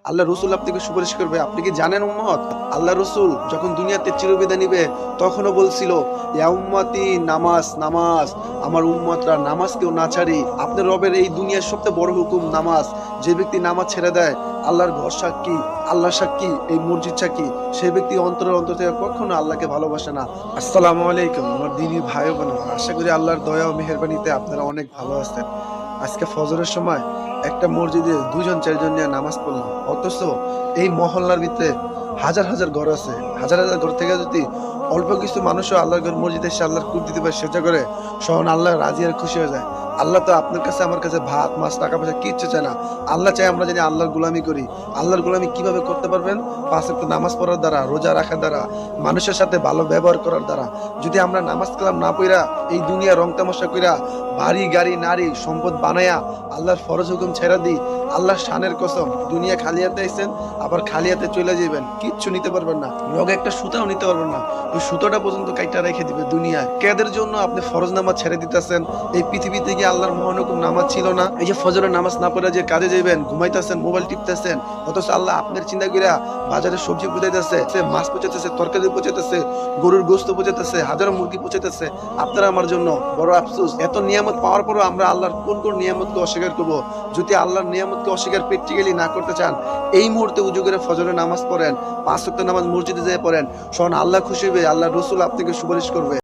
আল্লাহ রসুল আপনাকে সুপারিশ করবে। আপনি কি জানেন উম্মত, আল্লাহ রসুল যখন দুনিয়াতে চিরবিদায় নিবে তখনও বলছিল, ইয়া উম্মতি নামাজ নামাজ, আমার উম্মতরা নামাজ কেউ না ছাড়ি। আপনার রবের এই দুনিয়ার সবচেয়ে বড় হুকুম নামাজ। যে ব্যক্তি নামাজ ছেড়ে দেয়, আল্লাহর ঘর সাক্ষী, আল্লাহ সাক্ষী, এই মসজিদ সাক্ষী, সেই ব্যক্তি অন্তরের অন্তর থেকে কখনো আল্লাহকে ভালোবাসে না। আসসালামু আলাইকুম আমার দিনী ভাই ও বোন, আশা করি আল্লাহর দয়া ও মেহেরবানিতে আপনারা অনেক ভালো আছেন। আজকে ফজরের সময় একটা মসজিদে দুজন চারজন নিয়ে নামাজ পড়লাম, অথচ এই মহল্লার ভিতরে হাজার হাজার ঘর আছে। হাজার হাজার ঘর থেকে যদি অল্প কিছু মানুষও আল্লাহর ঘর মসজিদে এসে আল্লাহর কুট দিতে পারে, সেটা করে স্বয়ং আল্লাহ রাজি আর খুশি হয়ে যায়। আল্লাহ তো আপনার কাছে আমার কাছে ভাত মাছ টাকা পয়সা কিচ্ছু চায় না। আল্লাহ চাই আমরা জানি আল্লাহর গোলামি করি। আল্লাহর গোলামি কিভাবে করতে পারবেন? পাঁচ ওয়াক্ত নামাজ পড়ার দ্বারা, রোজা রাখার দ্বারা, মানুষের সাথে ভালো ব্যবহার করার দ্বারা। যদি আমরা নামাজ কালাম না পড়া এই দুনিয়া রং তামাশা কইরা বাড়ি গাড়ি নারী সম্পদ বানায়া আল্লাহর ফরজ হুকুম ছেড়া দিই, আল্লাহর শানের কসম, দুনিয়া খালি হাতে আইছেন আবার খালি হাতে চলে যাবেন, কিচ্ছু নিতে পারবেন না, লগে একটা সুতাও নিতে পারবেন না। ওই সুতোটা পর্যন্ত কাইটা রেখে দিবে দুনিয়ায়। কেদের জন্য আপনি ফরজ নামাজ ছেড়ে দিতেছেন? এই পৃথিবীতে গিয়ে আল্লাহর মহান হুকুম নামাজ ছিল না? এই যে ফজরের নামাজ না পড়ে যে কাজে যাবেন, ঘুমাইতেছেন, মোবাইল টিপতেছেন, অথচ আল্লাহ আপনার চিন্তা কইরা বাজারে সবজি পচাইতেছে, মাছ পচাইতেছে, তরকারি পচাইতেছে, গরুর গোস্ত পচাইতেছে, হাজারো মুরগি পচাইতেছে। আপনারা আমার জন্য বড় আফসোস, এত নিয়ামত পাওয়ার পরও আমরা আল্লাহর কোন কোন নিয়ামতকে অস্বীকার করবো? যদি আল্লাহর নিয়ামতকে অস্বীকার প্র্যাকটিক্যালি না করতে চান, এই মুহূর্তে উজু করে ফজরের নামাজ পড়েন, পাঁচ ওয়াক্ত নামাজ মসজিদে যেয়ে পড়েন, স্বয়ং আল্লাহ খুশি হবে, আল্লাহ রসুল আপনাকে সুপারিশ করবে।